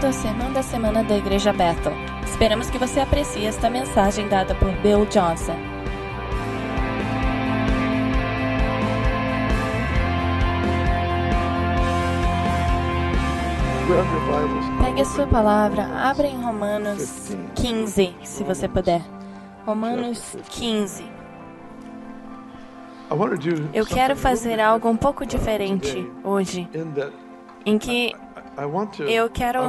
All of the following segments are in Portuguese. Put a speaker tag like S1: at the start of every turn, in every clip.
S1: bem-vindo ao Sermão da Semana da Igreja Bethel. Esperamos que você aprecie esta mensagem dada por Bill Johnson. Pegue a sua palavra, abra em Romanos 15, se você puder. Romanos 15. Eu quero fazer algo um pouco diferente hoje, em que eu quero,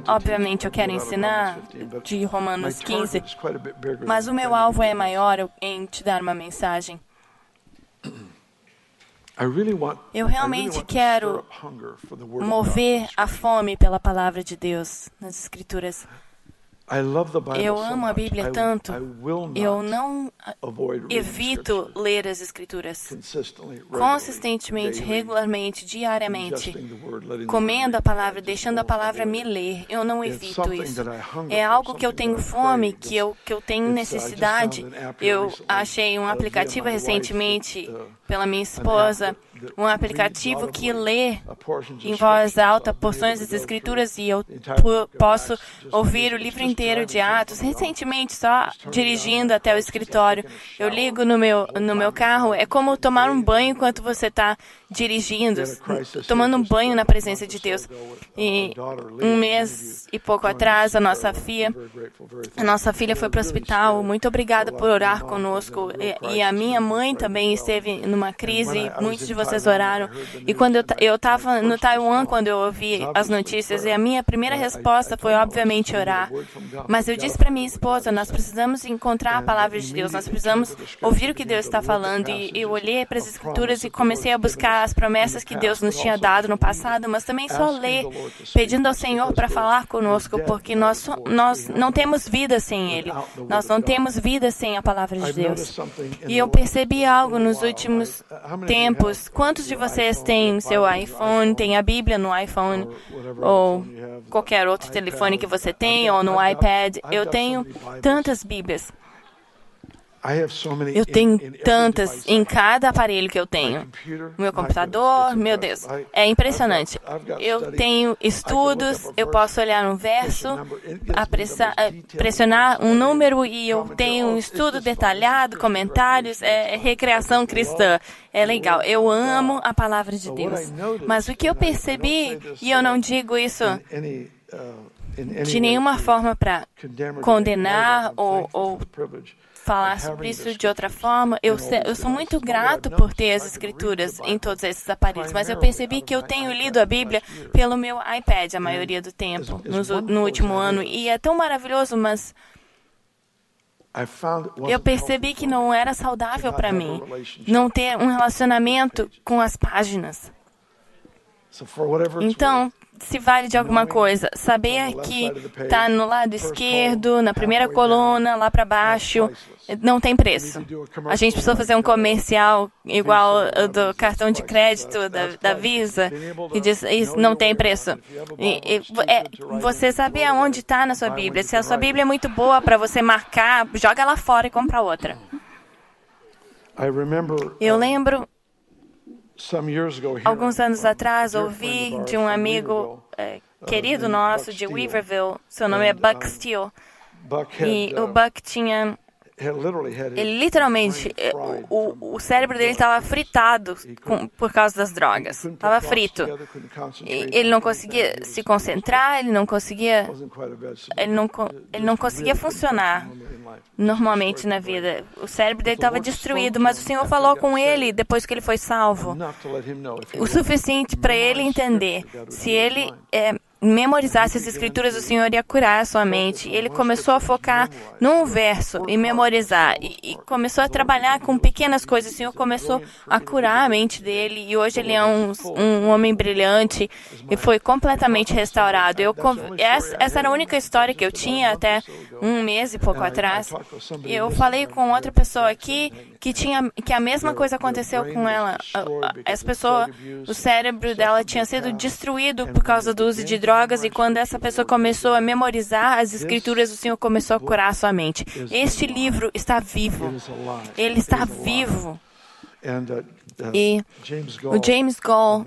S1: obviamente, eu quero ensinar de Romanos 15, mas o meu alvo é maior em te dar uma mensagem. Eu realmente quero mover a fome pela palavra de Deus nas Escrituras. Eu amo a Bíblia tanto, eu não evito ler as Escrituras consistentemente, regularmente, diariamente, comendo a palavra, deixando a palavra me ler. Eu não evito isso. É algo que eu tenho fome, que eu tenho necessidade. Eu achei um aplicativo recentemente pela minha esposa, um aplicativo que lê em voz alta porções das Escrituras e eu posso ouvir o livro inteiro de Atos. Recentemente, só dirigindo até o escritório, eu ligo no meu carro. É como tomar um banho enquanto você está dirigindo, tomando um banho na presença de Deus. E um mês e pouco atrás, a nossa filha foi para o hospital. Muito obrigada por orar conosco. E a minha mãe também esteve numa crise. Muitos de vocês oraram. E quando eu estava no Taiwan, quando eu ouvi as notícias, e a minha primeira resposta foi, obviamente, orar. Mas eu disse para minha esposa, nós precisamos encontrar a palavra de Deus, nós precisamos ouvir o que Deus está falando. E eu olhei para as Escrituras e comecei a buscar as promessas que Deus nos tinha dado no passado, mas também só ler, pedindo ao Senhor para falar conosco, porque nós não temos vida sem Ele. Nós não temos vida sem a palavra de Deus. E eu percebi algo nos últimos tempos. Quantos de vocês têm seu iPhone, tem a Bíblia no iPhone, ou qualquer outro telefone que você tem, ou no iPad? Eu tenho tantas Bíblias. Eu tenho tantas em cada aparelho que eu tenho. O meu computador, meu Deus, é impressionante. Eu tenho estudos, eu posso olhar um verso, pressionar um número e eu tenho um estudo detalhado, comentários, recreação cristã. É legal. Eu amo a palavra de Deus. Mas o que eu percebi, e eu não digo isso de nenhuma forma para condenar ou falar sobre isso de outra forma, eu sou muito grato por ter as Escrituras em todos esses aparelhos, mas eu percebi que eu tenho lido a Bíblia pelo meu iPad a maioria do tempo, no último ano, e é tão maravilhoso, mas eu percebi que não era saudável para mim não ter um relacionamento com as páginas. Então, se vale de alguma coisa, saber que está no lado esquerdo, na primeira coluna, lá para baixo, não tem preço. A gente precisa fazer um comercial igual do cartão de crédito da Visa, que diz isso não tem preço. Você saber aonde está na sua Bíblia. Se a sua Bíblia é muito boa para você marcar, joga ela fora e compra outra. Eu lembro, alguns anos atrás, ouvi de um amigo querido nosso de Weaverville, seu nome é Buck Steele, e o Buck tinha, ele literalmente, o cérebro dele estava fritado por causa das drogas, estava frito. Ele não conseguia se concentrar, ele não conseguia funcionar normalmente na vida. O cérebro dele estava destruído, mas o Senhor falou com ele depois que ele foi salvo. O suficiente para ele entender. Se ele memorizasse as Escrituras, o Senhor ia curar a sua mente. Ele começou a focar num verso e memorizar. E começou a trabalhar com pequenas coisas. O Senhor começou a curar a mente dele. E hoje ele é um homem brilhante e foi completamente restaurado. Essa era a única história que eu tinha até um mês e pouco atrás. Eu falei com outra pessoa aqui que a mesma coisa aconteceu com ela. Essa pessoa, o cérebro dela tinha sido destruído por causa do uso de drogas. E quando essa pessoa começou a memorizar as Escrituras, o Senhor começou a curar a sua mente. Este livro está vivo. Ele está vivo. E o James Goll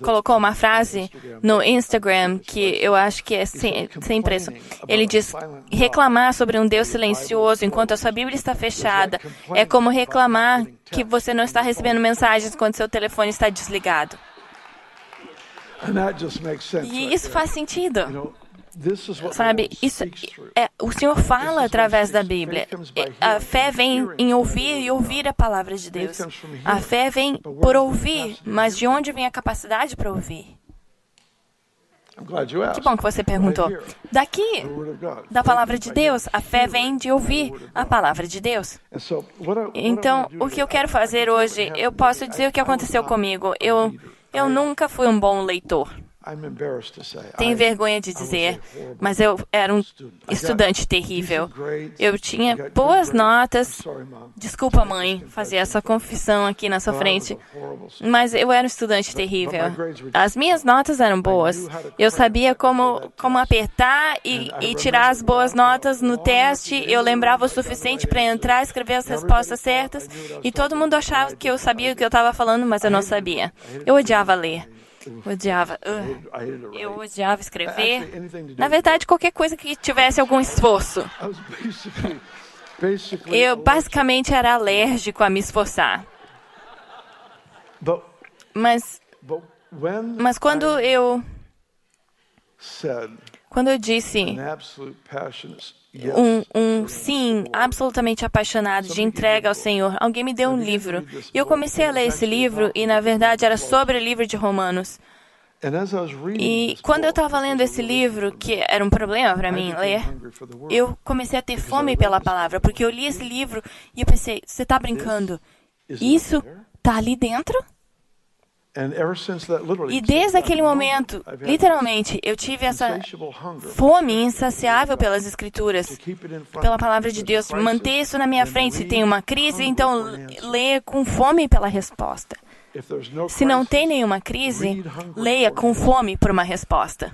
S1: colocou uma frase no Instagram que eu acho que é sem preço. Ele diz: reclamar sobre um Deus silencioso enquanto a sua Bíblia está fechada é como reclamar que você não está recebendo mensagens quando seu telefone está desligado. E isso faz sentido. Sabe, o Senhor fala através da Bíblia. A fé vem em ouvir e ouvir a palavra de Deus. A fé vem por ouvir, mas de onde vem a capacidade para ouvir? Que bom que você perguntou. Daqui, da palavra de Deus, a fé vem de ouvir a palavra de Deus. Então, o que eu quero fazer hoje, eu posso dizer o que aconteceu comigo. Eu nunca fui um bom leitor. Tenho vergonha de dizer, mas eu era um estudante terrível. Eu tinha boas notas. Desculpa, mãe, fazer essa confissão aqui na sua frente, mas eu era um estudante terrível. As minhas notas eram boas. Eu sabia como apertar e tirar as boas notas no teste. Eu lembrava o suficiente para entrar e escrever as respostas certas. E todo mundo achava que eu sabia o que eu estava falando, mas eu não sabia. Eu odiava ler. Eu odiava escrever. Na verdade, qualquer coisa que tivesse algum esforço. Eu basicamente era alérgico a me esforçar. Mas quando eu disse um sim absolutamente apaixonado de entrega ao Senhor, alguém me deu um livro. E eu comecei a ler esse livro, e na verdade era sobre o livro de Romanos. E quando eu estava lendo esse livro, que era um problema para mim ler, eu comecei a ter fome pela palavra, porque eu li esse livro e eu pensei: você está brincando? Isso está ali dentro? E desde aquele momento, literalmente, eu tive essa fome insaciável pelas Escrituras, pela palavra de Deus. Manter isso na minha frente. Se tem uma crise, então leia com fome pela resposta. Se não tem nenhuma crise, leia com fome por uma resposta.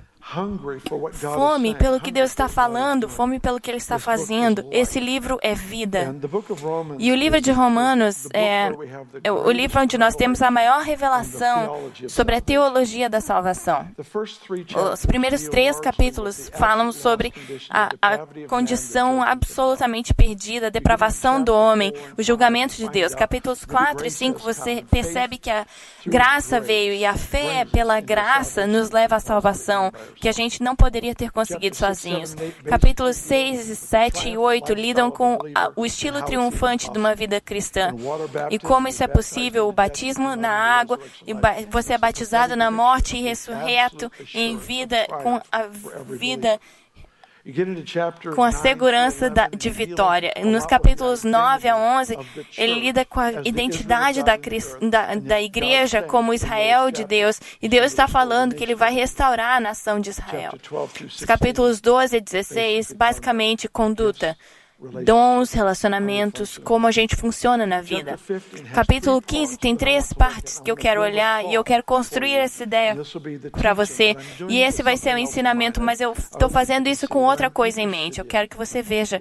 S1: Fome pelo que Deus está falando, fome pelo que Ele está fazendo. Esse livro é vida. E o livro de Romanos é o livro onde nós temos a maior revelação sobre a teologia da salvação. Os primeiros 3 capítulos falam sobre a condição absolutamente perdida, a depravação do homem, o julgamento de Deus. Capítulos 4 e 5, você percebe que a graça veio e a fé pela graça nos leva à salvação, que a gente não poderia ter conseguido sozinhos. Capítulos 6, 7 e 8 lidam com o estilo triunfante de uma vida cristã. E como isso é possível, o batismo na água, e você é batizado na morte e ressurreto em vida, com a segurança de vitória. Nos capítulos 9 a 11, ele lida com a identidade da igreja como Israel de Deus, e Deus está falando que Ele vai restaurar a nação de Israel. Os capítulos 12 a 16, basicamente, conduta, dons, relacionamentos, como a gente funciona na vida. Capítulo 15 tem 3 partes que eu quero olhar e eu quero construir essa ideia para você. E esse vai ser o ensinamento, mas eu estou fazendo isso com outra coisa em mente. Eu quero que você veja.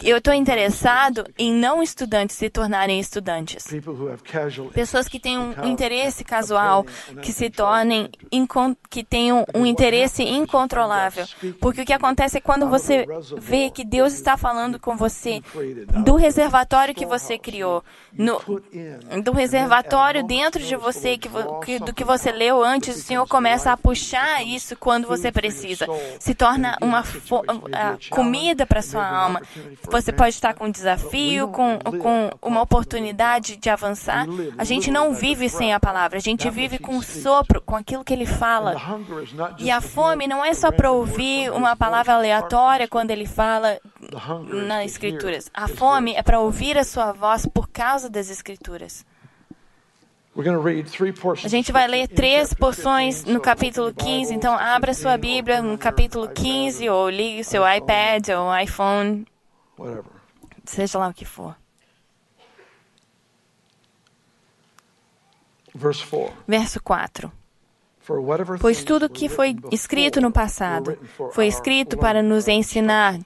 S1: Eu estou interessado em não estudantes se tornarem estudantes. Pessoas que têm um interesse casual, que se tornem, que tenham um interesse incontrolável. Porque o que acontece é quando você vê que Deus está falando com você do reservatório que você criou, do reservatório dentro de você, do que você leu antes, o Senhor começa a puxar isso quando você precisa. Se torna uma comida para sua alma. Você pode estar com um desafio, com uma oportunidade de avançar. A gente não vive sem a palavra, a gente vive com o sopro, com aquilo que Ele fala. E a fome não é só para ouvir uma palavra aleatória quando Ele fala nas Escrituras. A fome é para ouvir a sua voz por causa das Escrituras. A gente vai ler 3 porções no capítulo 15, então abra sua Bíblia no capítulo 15, ou ligue o seu iPad ou iPhone, seja lá o que for. Verso 4. Pois tudo que foi escrito no passado foi escrito para nos ensinar,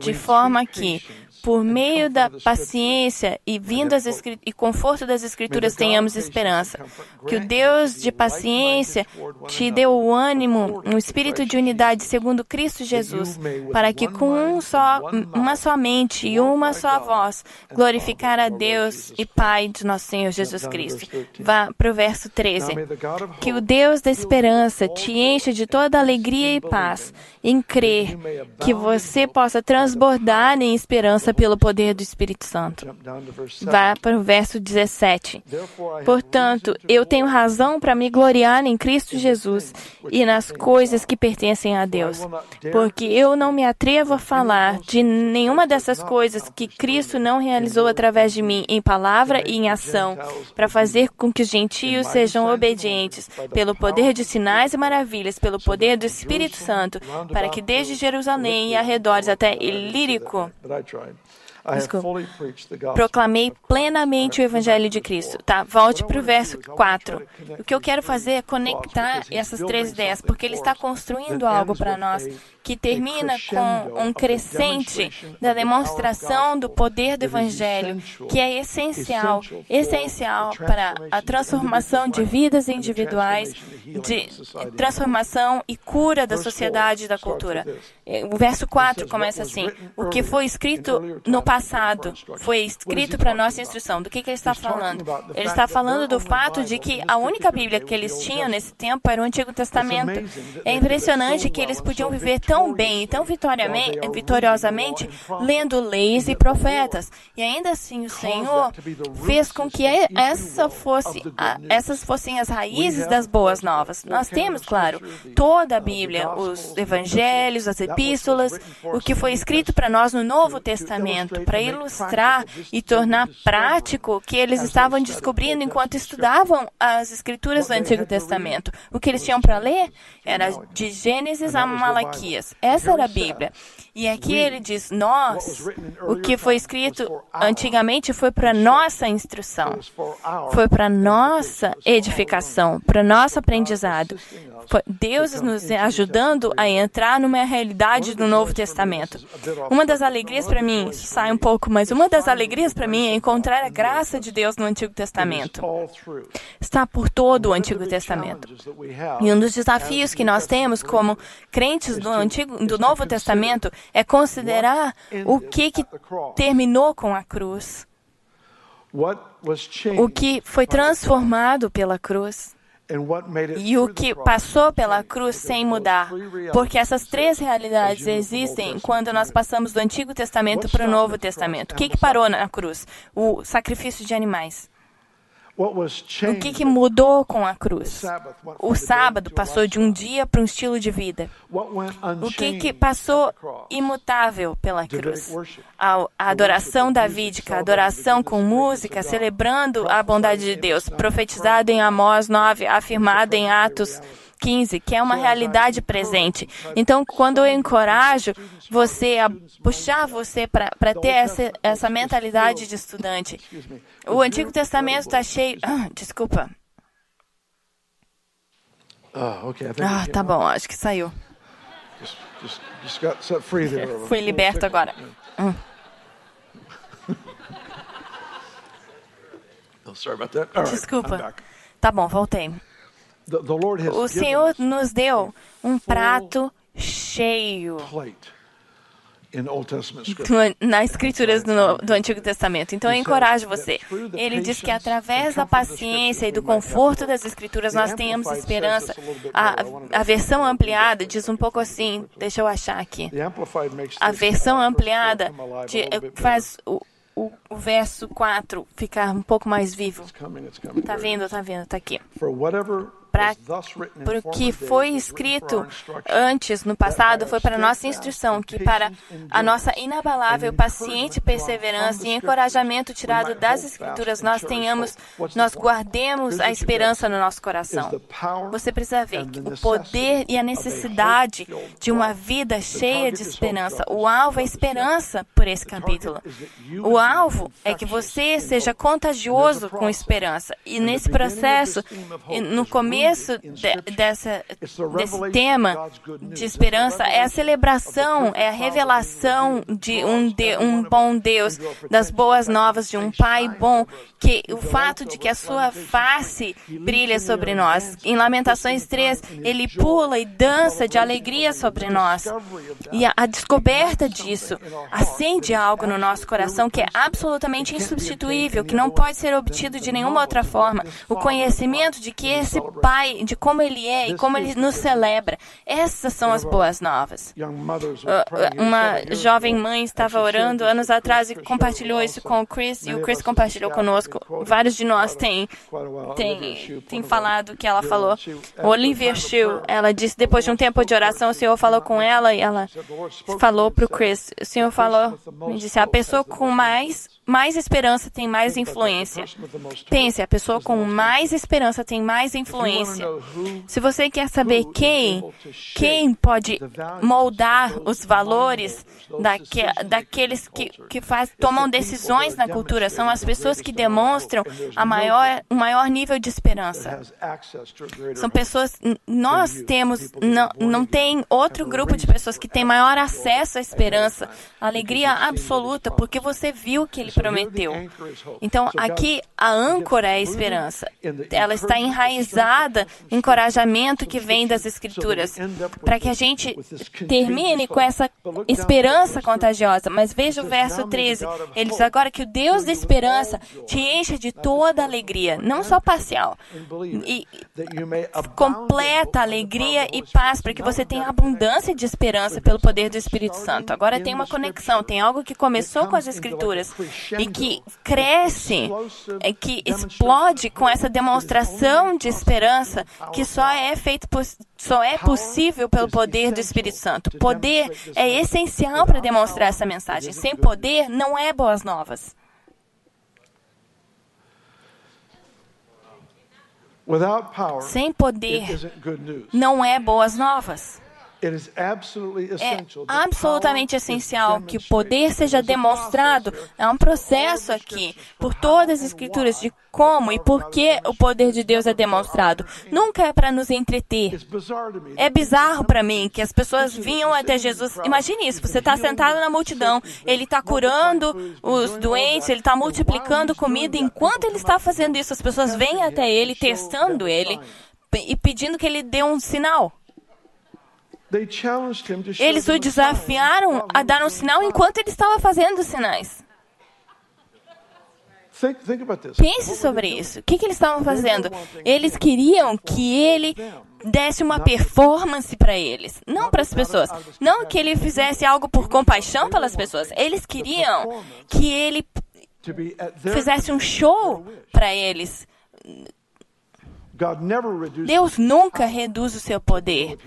S1: de forma que, por meio da paciência e conforto das Escrituras tenhamos esperança. Que o Deus de paciência te dê o ânimo, um espírito de unidade segundo Cristo Jesus, para que com uma só mente e uma só voz glorificar a Deus e Pai de nosso Senhor Jesus Cristo. Vá para o verso 13. Que o Deus da esperança te encha de toda alegria e paz em crer, que você possa transbordar em esperança pelo poder do Espírito Santo. Vá para o verso 17. Portanto, eu tenho razão para me gloriar em Cristo Jesus e nas coisas que pertencem a Deus, porque eu não me atrevo a falar de nenhuma dessas coisas que Cristo não realizou através de mim em palavra e em ação, para fazer com que os gentios sejam obedientes pelo poder de sinais e maravilhas, pelo poder do Espírito Santo, para que desde Jerusalém e arredores até Ilírico, proclamei plenamente o Evangelho de Cristo. Tá, volte para o verso 4. O que eu quero fazer é conectar essas três ideias, porque ele está construindo algo para nós que termina com um crescente da demonstração do poder do Evangelho, que é essencial para a transformação de vidas individuais, de transformação e cura da sociedade e da cultura. O verso 4 começa assim: o que foi escrito no passado foi escrito para nossa instrução. Do que ele está falando? Ele está falando do fato de que a única Bíblia que eles tinham nesse tempo era o Antigo Testamento. É impressionante que eles podiam viver tão bem e tão vitoriosamente lendo leis e profetas. E ainda assim o Senhor fez com que essas fossem as raízes das boas novas. Nós temos, claro, toda a Bíblia, os evangelhos, as epístolas, o que foi escrito para nós no Novo Testamento, para ilustrar e tornar prático o que eles estavam descobrindo enquanto estudavam as Escrituras do Antigo Testamento. O que eles tinham para ler era de Gênesis a Malaquias. Essa era a Bíblia. E aqui ele diz, o que foi escrito antigamente foi para nossa instrução, foi para nossa edificação, para nosso aprendizado. Deus nos ajudando a entrar numa realidade do Novo Testamento. Uma das alegrias para mim, sai um pouco, mas uma das alegrias para mim é encontrar a graça de Deus no Antigo Testamento. Está por todo o Antigo Testamento. E um dos desafios que nós temos como crentes do Novo Testamento é considerar o que terminou com a cruz. O que foi transformado pela cruz. E o que passou pela cruz sem mudar. Porque essas três realidades existem quando nós passamos do Antigo Testamento para o Novo Testamento. O que parou na cruz? O sacrifício de animais. O que mudou com a cruz? O sábado passou de um dia para um estilo de vida. O que passou imutável pela cruz? A adoração davídica, a adoração com música, celebrando a bondade de Deus, profetizado em Amós 9, afirmado em Atos 15, que é uma realidade presente. Então, quando eu encorajo você a puxar você para ter essa mentalidade de estudante, o Antigo Testamento está cheio... desculpa. Tá bom, acho que saiu. Fui liberto agora. Desculpa. Tá bom, voltei. O Senhor nos deu um prato cheio nas escrituras do Antigo Testamento. Então, eu encorajo você. Ele diz que através da paciência e do conforto das escrituras nós tenhamos esperança. A versão ampliada diz um pouco assim, deixa eu achar aqui. A versão ampliada faz o verso 4 ficar um pouco mais vivo. Tá vendo, tá aqui. Porque foi escrito antes, no passado, foi para a nossa instrução, que para a nossa inabalável, paciente perseverança e encorajamento tirado das Escrituras, nós guardemos a esperança no nosso coração. Você precisa ver o poder e a necessidade de uma vida cheia de esperança. O alvo é esperança por esse capítulo. O alvo é que você seja contagioso com esperança. E nesse processo, no começo começo desse tema de esperança é a celebração, é a revelação de um bom Deus, das boas novas de um Pai bom, que o fato de que a sua face brilha sobre nós. Em Lamentações 3, ele pula e dança de alegria sobre nós. E a descoberta disso acende algo no nosso coração que é absolutamente insubstituível, que não pode ser obtido de nenhuma outra forma. O conhecimento de que esse Pai, de como Ele é e como Ele nos celebra. Essas são as boas novas. Uma jovem mãe estava orando anos atrás e compartilhou isso com o Chris, e o Chris compartilhou conosco. Vários de nós têm falado o que ela falou. Olivia Shue, ela disse, depois de um tempo de oração, o Senhor falou com ela e ela falou para o Chris. O Senhor falou, me disse, a pessoa com mais esperança tem mais influência. Pense, a pessoa com mais esperança tem mais influência. Se você quer saber quem pode moldar os valores daqueles que tomam decisões na cultura, são as pessoas que demonstram o maior nível de esperança. São pessoas, nós temos, não tem outro grupo de pessoas que tem maior acesso à esperança, à alegria absoluta, porque você viu que Ele prometeu. Então, aqui, a âncora é a esperança. Ela está enraizada no encorajamento que vem das Escrituras, para que a gente termine com essa esperança contagiosa. Mas veja o verso 13. Ele diz agora que o Deus da esperança te encha de toda alegria, não só parcial, e completa alegria e paz, para que você tenha abundância de esperança pelo poder do Espírito Santo. Agora tem uma conexão, tem algo que começou com as Escrituras e que cresce, que explode com essa demonstração de esperança que só é possível pelo poder do Espírito Santo. Poder é essencial para demonstrar essa mensagem. Sem poder, não é boas novas. Sem poder, não é boas novas. É absolutamente essencial que o poder seja demonstrado. É um processo aqui, por todas as Escrituras, de como e por que o poder de Deus é demonstrado. Nunca é para nos entreter. É bizarro para mim que as pessoas vinham até Jesus. Imagine isso, você está sentado na multidão, Ele está curando os doentes, Ele está multiplicando comida. Enquanto Ele está fazendo isso, as pessoas vêm até Ele, testando Ele e pedindo que Ele dê um sinal. Eles o desafiaram a dar um sinal enquanto ele estava fazendo os sinais. Pense sobre isso. O que eles estavam fazendo? Eles queriam que ele desse uma performance para eles, não para as pessoas. Não que ele fizesse algo por compaixão pelas pessoas. Eles queriam que ele fizesse um show para eles. Deus nunca reduz o seu poder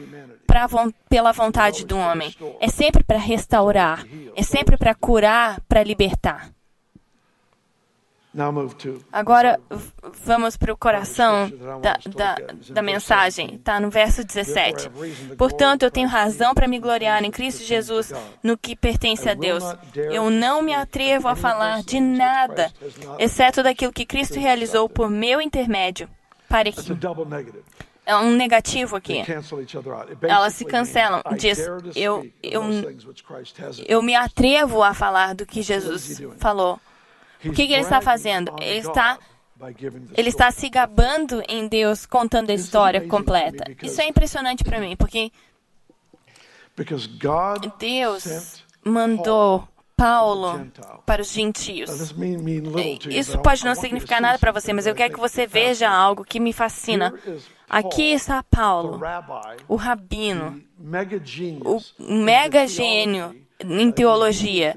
S1: pela vontade do homem. É sempre para restaurar. É sempre para curar, para libertar. Agora, vamos para o coração da mensagem. Está no verso 17. Portanto, eu tenho razão para me gloriar em Cristo Jesus no que pertence a Deus. Eu não me atrevo a falar de nada, exceto daquilo que Cristo realizou por meu intermédio. Pare aqui. É um negativo aqui. Elas se cancelam. Diz, eu me atrevo a falar do que Jesus falou. O que ele está fazendo? Ele está se gabando em Deus, contando a história completa. Isso é impressionante para mim, porque Deus mandou Paulo para os gentios. Isso pode não significar nada para você, mas eu quero que você veja algo que me fascina. Aqui está Paulo, o rabino, o mega gênio em teologia,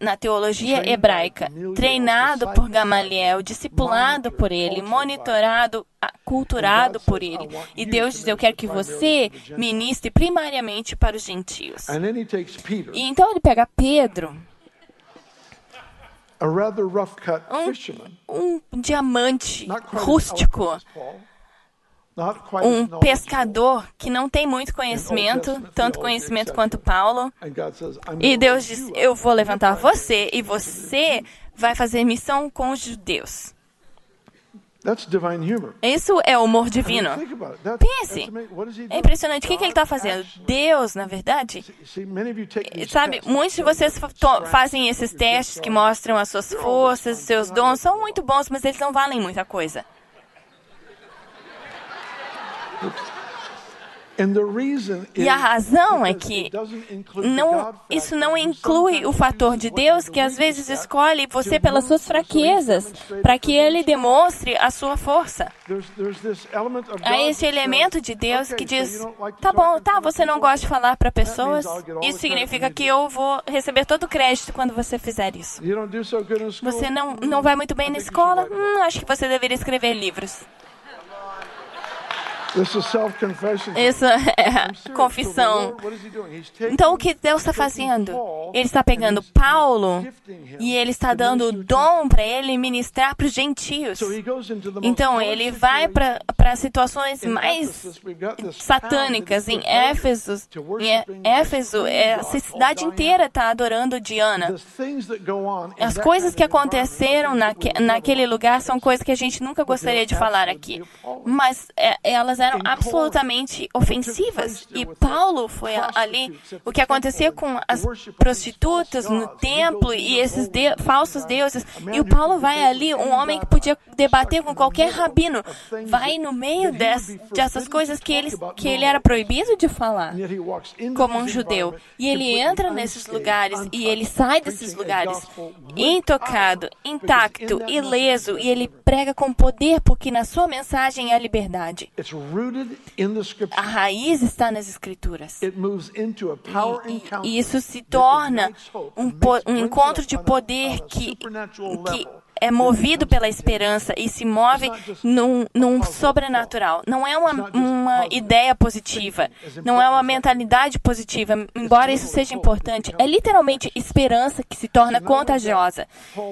S1: na teologia hebraica, treinado por Gamaliel, discipulado por ele, monitorado, culturado por ele. E Deus diz, eu quero que você ministre primariamente para os gentios. E então ele pega Pedro, um diamante rústico, um pescador que não tem muito conhecimento, tanto conhecimento quanto Paulo. E Deus diz, eu vou levantar você e você vai fazer missão com os judeus. Isso é humor divino. Pense. É impressionante. O que ele está fazendo? Deus, na verdade, sabe, muitos de vocês fazem esses testes que mostram as suas forças, seus dons, são muito bons, mas eles não valem muita coisa. E a razão é que isso não inclui o fator de Deus, que às vezes escolhe você pelas suas fraquezas, para que Ele demonstre a sua força. Há esse elemento de Deus que diz, tá bom, você não gosta de falar para pessoas, isso significa que eu vou receber todo o crédito quando você fizer isso. Você não vai muito bem na escola? Acho que você deveria escrever livros. Isso é confissão. Então, o que Deus está fazendo? Ele está pegando Paulo e ele está dando o dom para ele ministrar para os gentios. Então, ele vai para situações mais satânicas. Em Éfeso, essa cidade inteira está adorando Diana. As coisas que aconteceram naquele lugar são coisas que a gente nunca gostaria de falar aqui. Mas elas eram absolutamente ofensivas. E Paulo foi ali. O que acontecia com as prostitutas no templo e esses falsos deuses. E o Paulo vai ali, um homem que podia debater com qualquer rabino, vai no meio dessas coisas que ele era proibido de falar, como um judeu. E ele entra nesses lugares e ele sai desses lugares intocado, intacto, ileso, e ele prega com poder, porque na sua mensagem é a liberdade. A raiz está nas Escrituras. E isso se torna um encontro de poder que é movido pela esperança e se move num sobrenatural. Não é uma ideia positiva, não é uma mentalidade positiva, embora isso seja importante. É literalmente esperança que se torna contagiosa.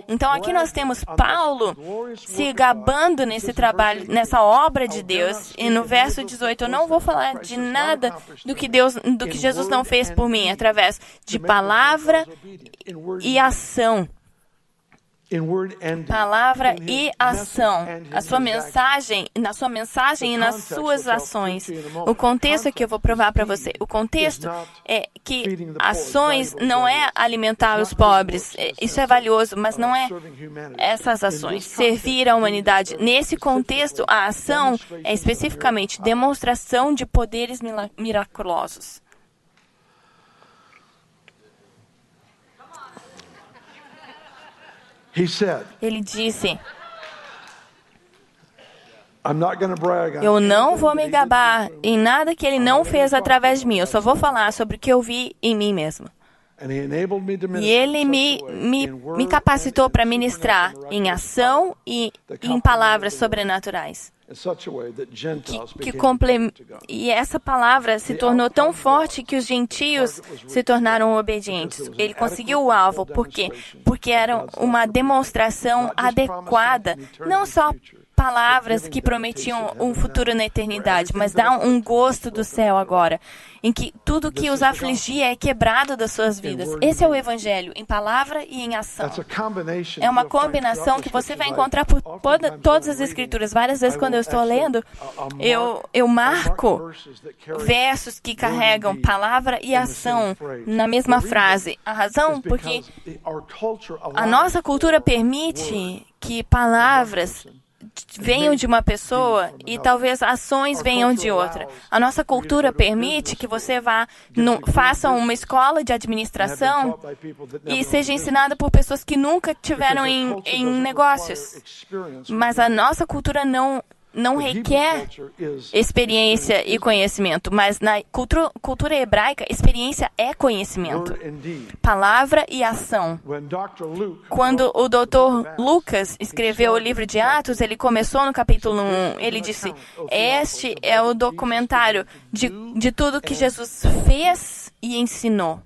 S1: Então aqui nós temos Paulo se gabando nesse trabalho, nessa obra de Deus. E no verso 18, eu não vou falar de nada do que Jesus não fez por mim, através de palavra e ação. Palavra e ação. Na sua mensagem e nas suas ações. O contexto é que eu vou provar para você. O contexto é que ações não é alimentar os pobres. Isso é valioso, mas não é essas ações. Servir a humanidade. Nesse contexto, a ação é especificamente demonstração de poderes miraculosos. Ele disse, eu não vou me gabar em nada que ele não fez através de mim. Eu só vou falar sobre o que eu vi em mim mesmo. E ele me capacitou para ministrar em ação e em palavras sobrenaturais. E essa palavra se tornou tão forte que os gentios se tornaram obedientes. Ele conseguiu o alvo. Por quê? Porque era uma demonstração adequada, não só palavras que prometiam um futuro na eternidade, mas dá um gosto do céu agora, em que tudo que os afligia é quebrado das suas vidas. Esse é o Evangelho, em palavra e em ação. É uma combinação que você vai encontrar por todas as Escrituras. Várias vezes, quando eu estou lendo, eu marco versos que carregam palavra e ação na mesma frase. A razão, porque a nossa cultura permite que palavras venham de uma pessoa e talvez ações venham de outra. A nossa cultura permite que você faça uma escola de administração e seja ensinada por pessoas que nunca tiveram em negócios. Mas a nossa cultura não requer experiência e conhecimento, mas na cultura hebraica, experiência é conhecimento. Palavra e ação. Quando o Dr. Lucas escreveu o livro de Atos, ele começou no capítulo 1, ele disse, este é o documentário de tudo que Jesus fez e ensinou.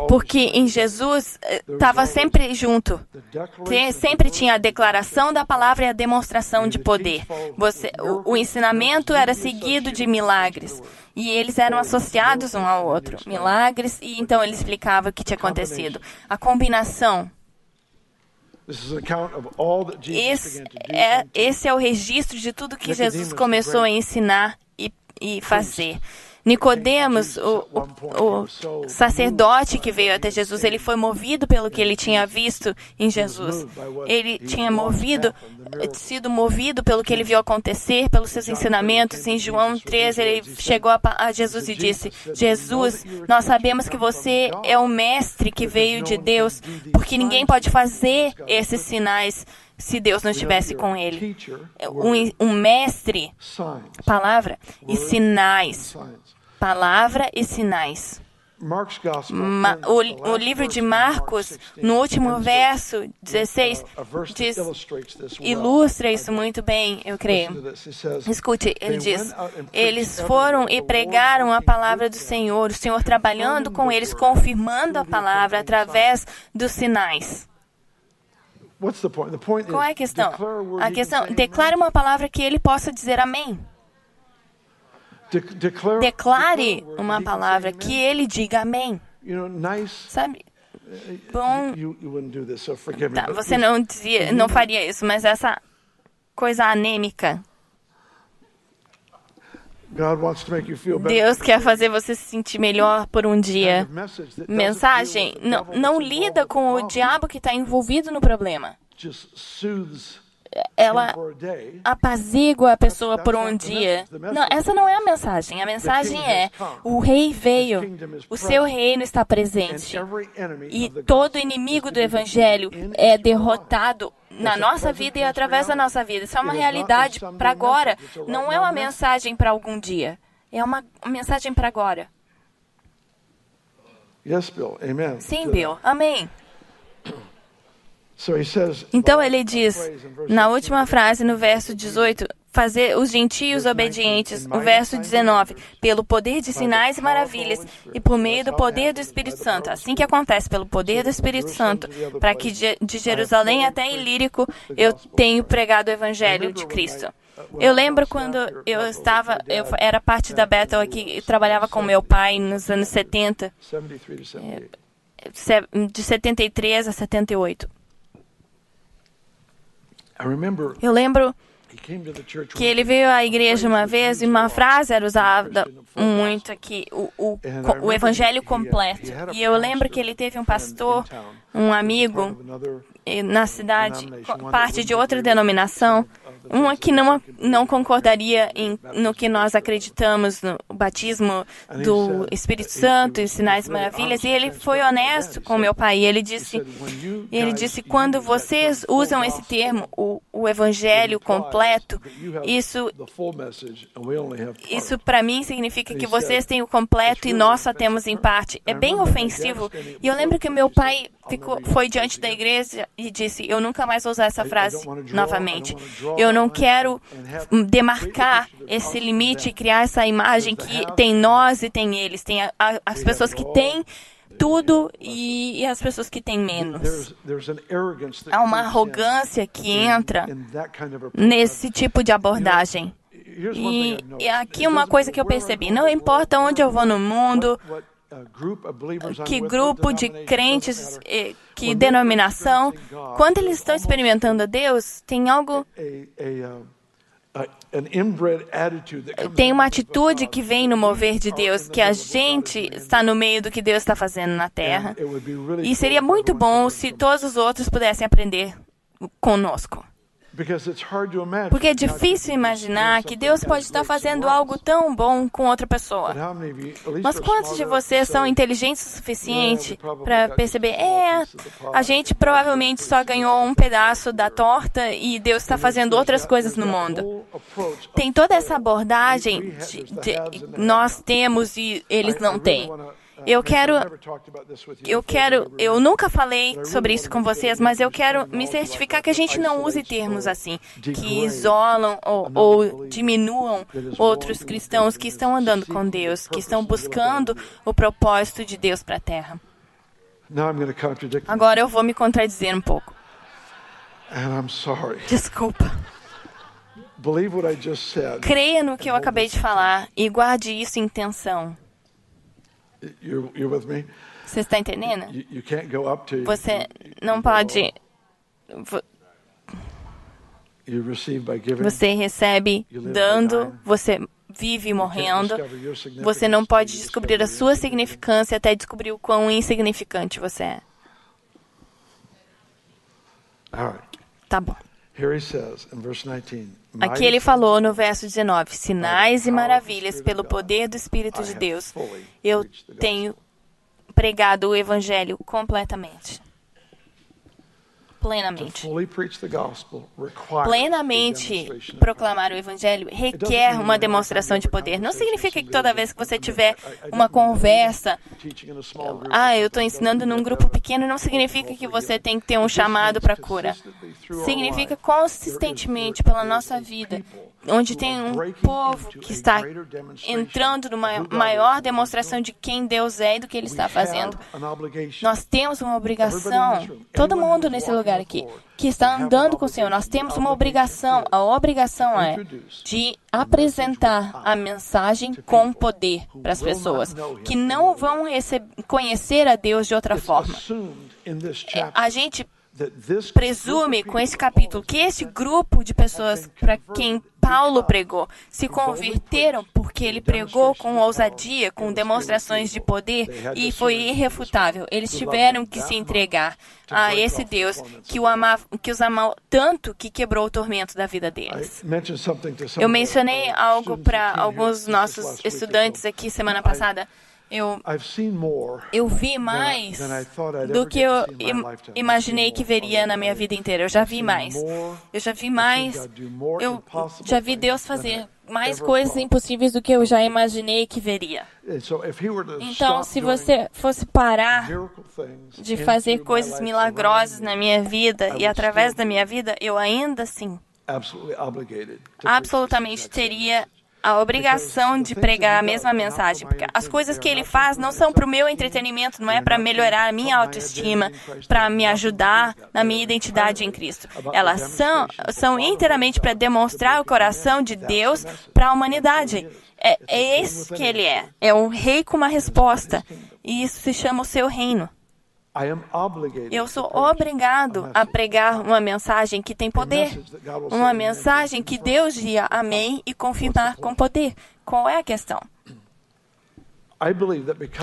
S1: Porque em Jesus estava sempre junto. Sempre tinha a declaração da palavra e a demonstração de poder. O ensinamento era seguido de milagres. E eles eram associados um ao outro. Milagres, e então ele explicava o que tinha acontecido. A combinação. Esse é o registro de tudo que Jesus começou a ensinar e fazer. Nicodemos, o sacerdote que veio até Jesus, ele foi movido pelo que ele tinha visto em Jesus. Ele tinha sido movido pelo que ele viu acontecer, pelos seus ensinamentos. Em João 13, ele chegou a Jesus e disse: Jesus, nós sabemos que você é o mestre que veio de Deus, porque ninguém pode fazer esses sinais se Deus não estivesse com ele. Um mestre, palavra e sinais. Palavra e sinais. O livro de Marcos, no último verso 16, ilustra isso muito bem, eu creio. Escute, ele diz: eles foram e pregaram a palavra do Senhor, o Senhor trabalhando com eles, confirmando a palavra através dos sinais. Qual é a questão? A questão, declare uma palavra que ele possa dizer amém. Declare uma palavra que ele diga amém. Sabe? Bom, tá, você não faria isso, mas essa coisa anêmica. Deus quer fazer você se sentir melhor por um dia. Mensagem não lida com o diabo que está envolvido no problema. Ela apazigua a pessoa por um dia. Não, essa não é a mensagem. A mensagem é: o rei veio, o seu reino está presente. E todo inimigo do evangelho é derrotado na nossa vida e através da nossa vida. Isso é uma realidade para agora. Não é uma mensagem para algum dia. É uma mensagem para agora. Sim, Bill. Amém. Então ele diz, na última frase, no verso 18, fazer os gentios obedientes. O verso 19, pelo poder de sinais e maravilhas e por meio do poder do Espírito Santo. Assim que acontece, pelo poder do Espírito Santo, para que de Jerusalém até Ilírico eu tenho pregado o Evangelho de Cristo. Eu lembro quando eu era parte da Bethel aqui, trabalhava com meu pai nos anos 70, de 73 a 78. Eu lembro que ele veio à igreja uma vez e uma frase era usada muito aqui, o evangelho completo. E eu lembro que ele teve um pastor, um amigo na cidade, parte de outra denominação, uma que não concordaria no que nós acreditamos, no batismo do Espírito Santo e sinais e maravilhas, e ele foi honesto com meu pai. Ele disse, quando vocês usam esse termo, o evangelho completo, isso para mim significa que vocês têm o completo e nós só temos em parte. É bem ofensivo. E eu lembro que meu pai foi diante da igreja e disse: eu nunca mais vou usar essa frase novamente. Eu não quero demarcar esse limite e criar essa imagem que tem nós e tem eles. Tem as pessoas que têm tudo e as pessoas que têm menos. Há uma arrogância que entra nesse tipo de abordagem. E aqui uma coisa que eu percebi: não importa onde eu vou no mundo, que grupo de crentes, que denominação, quando eles estão experimentando a Deus, tem algo, tem uma atitude que vem no mover de Deus, que a gente está no meio do que Deus está fazendo na terra. E seria muito bom se todos os outros pudessem aprender conosco. Porque é difícil imaginar que Deus pode estar fazendo algo tão bom com outra pessoa. Mas quantos de vocês são inteligentes o suficiente para perceber, a gente provavelmente só ganhou um pedaço da torta e Deus está fazendo outras coisas no mundo? Tem toda essa abordagem de nós temos e eles não têm. Eu nunca falei sobre isso com vocês, mas eu quero me certificar que a gente não use termos assim, que isolam ou diminuam outros cristãos que estão andando com Deus, que estão buscando o propósito de Deus para a terra. Agora eu vou me contradizer um pouco. Desculpa. Creia no que eu acabei de falar e guarde isso em tensão. Você está entendendo? Você não pode Você recebe dando, você vive morrendo. Você não pode descobrir a sua significância até descobrir o quão insignificante você é. Tá bom. Aqui ele falou no verso 19, sinais e maravilhas pelo poder do Espírito de Deus. Eu tenho pregado o Evangelho completamente. Plenamente proclamar o Evangelho requer uma demonstração de poder. Não significa que toda vez que você tiver uma conversa, eu estou ensinando num grupo pequeno, não significa que você tem que ter um chamado para cura. Significa consistentemente pela nossa vida, onde tem um povo que está entrando numa maior demonstração de quem Deus é e do que Ele está fazendo. Nós temos uma obrigação, todo mundo nesse lugar aqui, que está andando com o Senhor, nós temos uma obrigação. A obrigação é de apresentar a mensagem com poder para as pessoas, que não vão conhecer a Deus de outra forma. A gente presume com esse capítulo que esse grupo de pessoas para quem Paulo pregou se converteram porque ele pregou com ousadia, com demonstrações de poder e foi irrefutável. Eles tiveram que se entregar a esse Deus que os amava tanto que quebrou o tormento da vida deles. Eu mencionei algo para alguns dos nossos estudantes aqui semana passada. Eu vi mais do que eu imaginei que veria na minha vida inteira. Eu já vi mais. Eu já vi Deus fazer mais coisas impossíveis do que eu já imaginei que veria. Então, se você fosse parar de fazer coisas milagrosas na minha vida e através da minha vida, eu ainda assim absolutamente teria a obrigação de pregar a mesma mensagem, porque as coisas que ele faz não são para o meu entretenimento, não é para melhorar a minha autoestima, para me ajudar na minha identidade em Cristo. Elas são inteiramente para demonstrar o coração de Deus para a humanidade. É isso que ele é. É um rei com uma resposta. E isso se chama o seu reino. Eu sou obrigado a pregar uma mensagem que tem poder. Uma mensagem que Deus diria amém e confirmar com poder. Qual é a questão?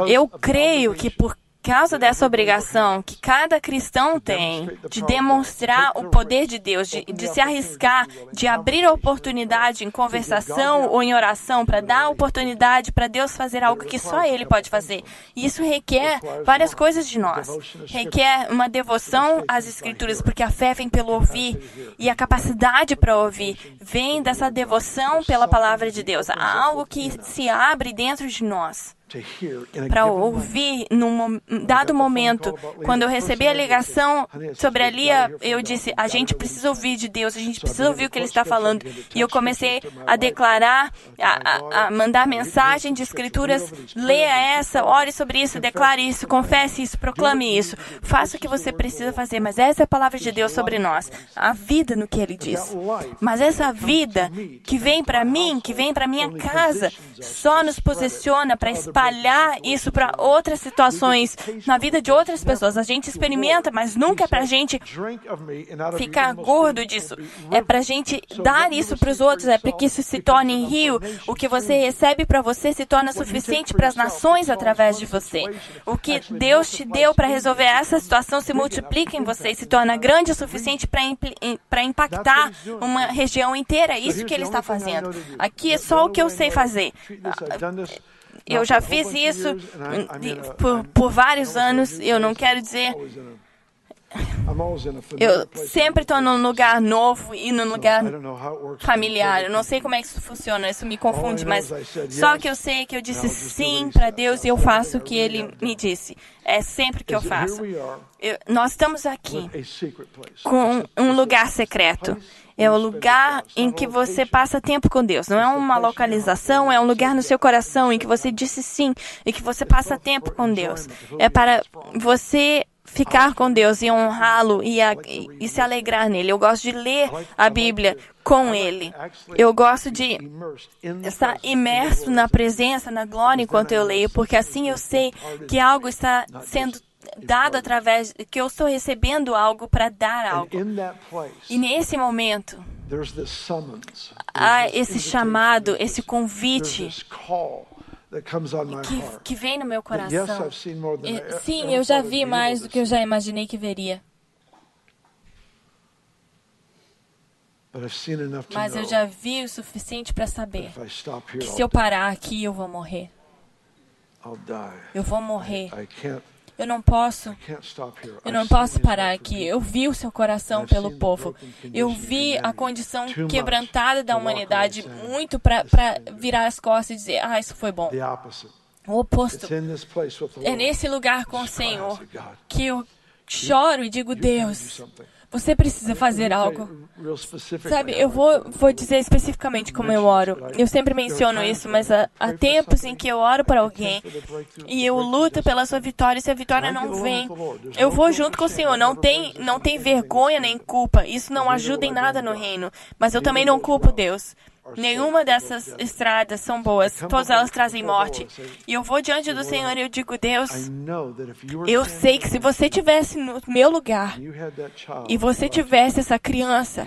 S1: Eu creio que por causa dessa obrigação que cada cristão tem de demonstrar o poder de Deus, de se arriscar, de abrir a oportunidade em conversação ou em oração para dar a oportunidade para Deus fazer algo que só Ele pode fazer. E isso requer várias coisas de nós. Requer uma devoção às Escrituras, porque a fé vem pelo ouvir e a capacidade para ouvir vem dessa devoção pela palavra de Deus. Há algo que se abre dentro de nós para ouvir num dado momento. Quando eu recebi a ligação sobre a Lia, eu disse, a gente precisa ouvir de Deus, a gente precisa ouvir o que Ele está falando. E eu comecei a declarar, a mandar mensagem de Escrituras, leia essa, ore sobre isso, declare isso, confesse isso, proclame isso. Faça o que você precisa fazer, mas essa é a palavra de Deus sobre nós. A vida no que Ele diz. Mas essa vida que vem para mim, que vem para minha casa, só nos posiciona para espalhar isso para outras situações na vida de outras pessoas. A gente experimenta, mas nunca é para a gente ficar gordo disso. É para a gente dar isso para os outros, é para que isso se torne rio. O que você recebe para você se torna suficiente para as nações através de você. O que Deus te deu para resolver essa situação se multiplica em você e se torna grande o suficiente para impactar uma região inteira. É isso que Ele está fazendo. Aqui é só o que eu sei fazer. Eu já fiz isso por vários anos. Eu não quero dizer... Eu sempre estou num lugar novo e num lugar familiar. Eu não sei como é que isso funciona, isso me confunde, mas só que eu sei que eu disse sim para Deus e eu faço o que Ele me disse. É sempre que eu faço. Nós estamos aqui com um lugar secreto. É o lugar em que você passa tempo com Deus. Não é uma localização, é um lugar no seu coração em que você disse sim e que você passa tempo com Deus. É para você ficar com Deus e honrá-lo e se alegrar nele. Eu gosto de ler a Bíblia com Ele. Eu gosto de estar imerso na presença, na glória enquanto eu leio, porque assim eu sei que algo está sendo dado através, que eu estou recebendo algo para dar algo. E nesse momento, há esse chamado, esse convite que vem no meu coração. Sim, eu já vi mais do que eu já imaginei que veria. Mas eu já vi o suficiente para saber que se eu parar aqui, eu vou morrer. Eu vou morrer. Eu não posso parar aqui. Eu vi o seu coração pelo povo. Eu vi a condição quebrantada da humanidade muito para virar as costas e dizer, isso foi bom. O oposto. É nesse lugar com o Senhor que eu choro e digo, Deus, você precisa fazer algo. Sabe, eu vou dizer especificamente como eu oro. Eu sempre menciono isso, mas há tempos em que eu oro para alguém e eu luto pela sua vitória e se a vitória não vem, eu vou junto com o Senhor. Não tem vergonha nem culpa. Isso não ajuda em nada no reino. Mas eu também não culpo Deus. Nenhuma dessas estradas são boas. Todas elas trazem morte. E eu vou diante do Senhor e eu digo, Deus, eu sei que se você estivesse no meu lugar e você tivesse essa criança,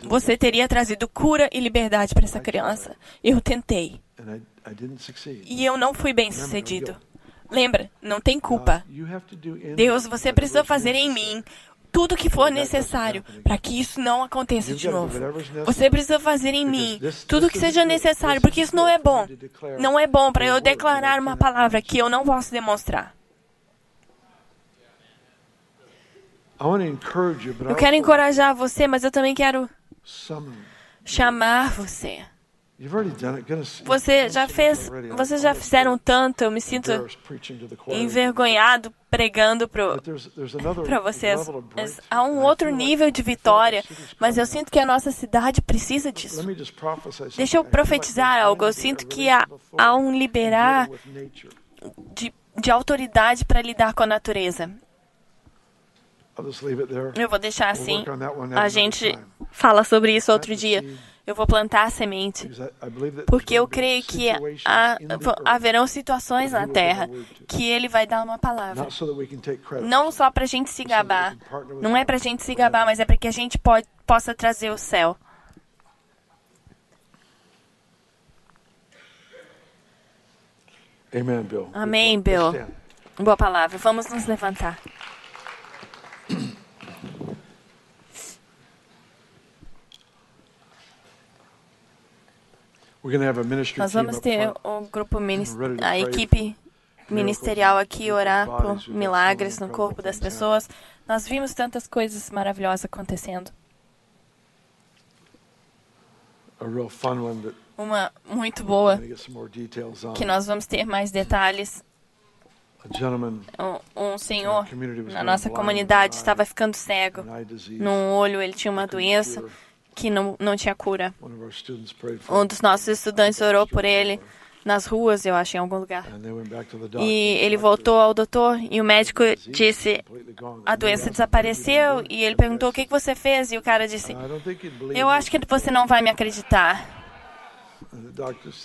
S1: você teria trazido cura e liberdade para essa criança. Eu tentei. E eu não fui bem sucedido. Lembra, não tem culpa. Deus, você precisa fazer em mim tudo que for necessário para que isso não aconteça de novo. Você precisa fazer em mim tudo que seja necessário, porque isso não é bom. Não é bom para eu declarar uma palavra que eu não posso demonstrar. Eu quero encorajar você, mas eu também quero chamar você. Vocês já fizeram tanto, eu me sinto envergonhado pregando para vocês. Mas há um outro nível de vitória, mas eu sinto que a nossa cidade precisa disso. Deixa eu profetizar algo. Eu sinto que há um liberar de autoridade para lidar com a natureza. Eu vou deixar assim. A gente fala sobre isso outro dia. Eu vou plantar a semente, porque eu creio que haverão situações na Terra que Ele vai dar uma palavra. Não só para a gente se gabar. Não é para a gente se gabar, mas é para que a gente possa trazer o céu. Amém, Bill. Boa palavra. Vamos nos levantar. Nós vamos ter o grupo, a equipe ministerial aqui orar por milagres no corpo das pessoas. Nós vimos tantas coisas maravilhosas acontecendo. Uma muito boa, que nós vamos ter mais detalhes. Um senhor na nossa comunidade estava ficando cego. Num olho ele tinha uma doença que não tinha cura. Um dos nossos estudantes orou por ele nas ruas, eu acho, em algum lugar. E ele voltou ao doutor e o médico disse, a doença desapareceu. E ele perguntou, o que você fez? E o cara disse, eu acho que você não vai me acreditar.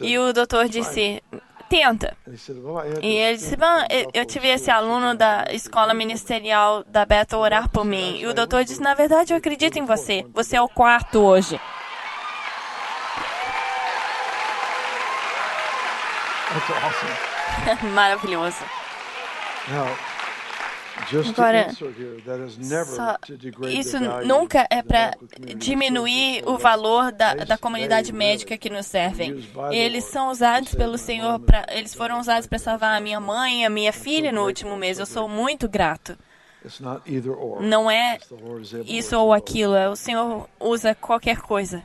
S1: E o doutor disse, tenta. E ele disse, eu tive esse aluno da escola ministerial da Bethel orar por mim. E o doutor disse, na verdade, eu acredito em você. Você é o quarto hoje. Maravilhoso. Agora, isso nunca é para diminuir o valor da comunidade médica que nos servem. Eles são usados pelo Senhor, eles foram usados para salvar a minha mãe e a minha filha no último mês. Eu sou muito grato. Não é isso ou aquilo, o Senhor usa qualquer coisa.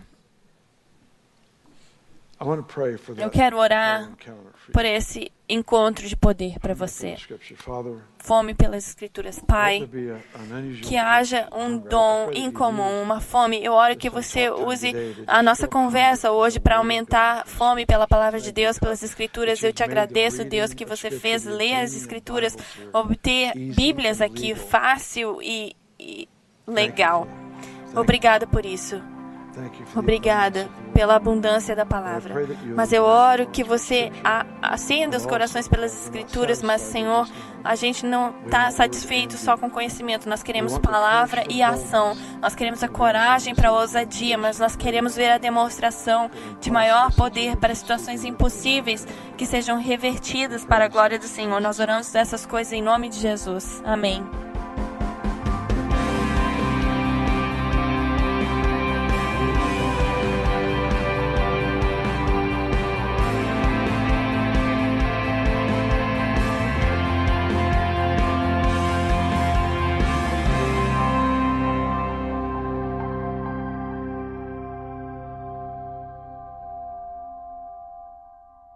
S1: Eu quero orar por esse encontro de poder para você. Fome pelas Escrituras. Pai, que haja um dom incomum, uma fome. Eu oro que você use a nossa conversa hoje para aumentar fome pela Palavra de Deus, pelas Escrituras. Eu te agradeço, Deus, que você fez ler as Escrituras, obter Bíblias aqui fácil e legal. Obrigada por isso. Obrigada pela abundância da palavra. Mas eu oro que você acenda os corações pelas Escrituras, mas, Senhor, a gente não está satisfeito só com conhecimento. Nós queremos palavra e ação. Nós queremos a coragem para a ousadia, mas nós queremos ver a demonstração de maior poder para situações impossíveis que sejam revertidas para a glória do Senhor. Nós oramos essas coisas em nome de Jesus. Amém.